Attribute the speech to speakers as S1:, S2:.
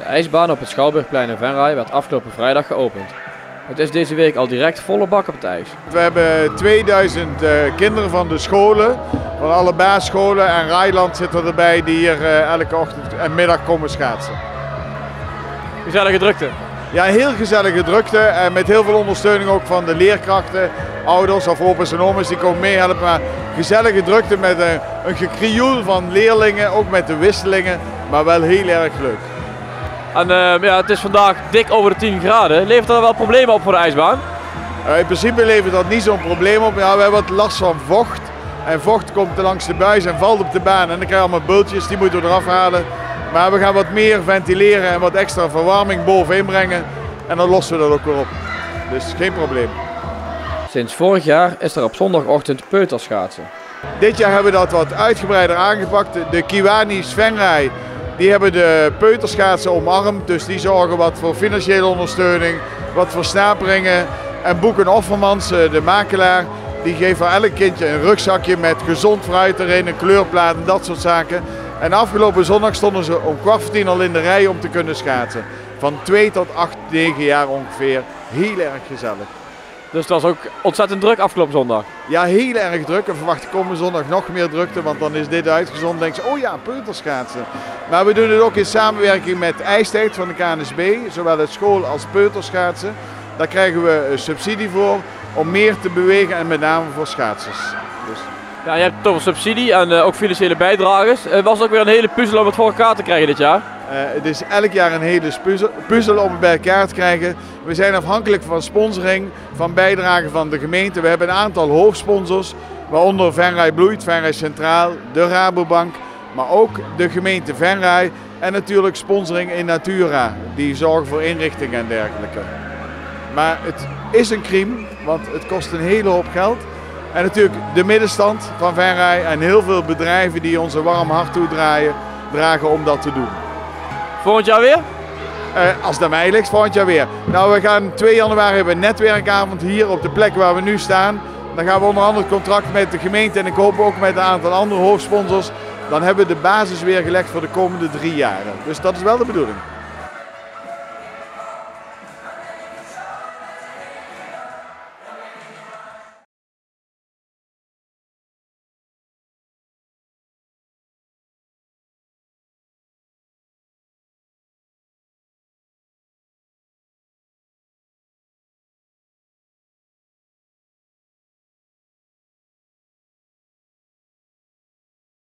S1: De ijsbaan op het Schouwburgplein in Venray werd afgelopen vrijdag geopend. Het is deze week al direct volle bak op het ijs.
S2: We hebben 2000 kinderen van de scholen, van alle basisscholen en Rijland zitten erbij die hier elke ochtend en middag komen schaatsen.
S1: Gezellige drukte.
S2: Ja, heel gezellige drukte en met heel veel ondersteuning ook van de leerkrachten, ouders of opa's en oma's die komen meehelpen. Maar gezellige drukte met een gekrioel van leerlingen, ook met de wisselingen, maar wel heel erg leuk.
S1: En ja, het is vandaag dik over de 10 graden. Levert dat wel problemen op voor de ijsbaan?
S2: In principe levert dat niet zo'n probleem op. Ja, we hebben wat last van vocht. En vocht komt langs de buis en valt op de baan. En dan krijg je allemaal bultjes, die moeten we eraf halen. Maar we gaan wat meer ventileren en wat extra verwarming bovenin brengen. En dan lossen we dat ook weer op. Dus geen probleem.
S1: Sinds vorig jaar is er op zondagochtend peuterschaatsen.
S2: Dit jaar hebben we dat wat uitgebreider aangepakt. De Kiwanis Venray, die hebben de peuterschaatsen omarmd. Dus die zorgen wat voor financiële ondersteuning, wat voor snaperingen. En Boeken Offermans, de makelaar, die geeft voor elk kindje een rugzakje met gezond fruit erin, een kleurplaat en dat soort zaken. En afgelopen zondag stonden ze om 9:15 al in de rij om te kunnen schaatsen. Van 2 tot 8, 9 jaar ongeveer. Heel erg gezellig.
S1: Dus dat was ook ontzettend druk afgelopen zondag?
S2: Ja, heel erg druk. En verwacht ik komende zondag nog meer drukte, want dan is dit uitgezonden. Denk je, oh ja, peuterschaatsen. Maar we doen het ook in samenwerking met IJstijd van de KNSB, zowel het school- als peuterschaatsen. Daar krijgen we subsidie voor om meer te bewegen en met name voor schaatsers. Dus.
S1: Ja, je hebt toch een subsidie en ook financiële bijdrages. Was het ook weer een hele puzzel om het voor elkaar te krijgen dit jaar?
S2: Het is elk jaar een hele puzzel om het bij elkaar te krijgen. We zijn afhankelijk van sponsoring, van bijdragen van de gemeente. We hebben een aantal hoofdsponsors, waaronder Venray Bloeit, Venray Centraal, de Rabobank, maar ook de gemeente Venray en natuurlijk sponsoring in Natura, die zorgen voor inrichtingen en dergelijke. Maar het is een crime, want het kost een hele hoop geld. En natuurlijk de middenstand van Venray en heel veel bedrijven die ons een warm hart toedragen om dat te doen.
S1: Volgend jaar weer?
S2: Als het aan mij ligt, volgend jaar weer. Nou, we gaan 2 januari hebben een netwerkavond hier op de plek waar we nu staan. Dan gaan we onder andere het contract met de gemeente en ik hoop ook met een aantal andere hoofdsponsors. Dan hebben we de basis weer gelegd voor de komende 3 jaren. Dus dat is wel de bedoeling.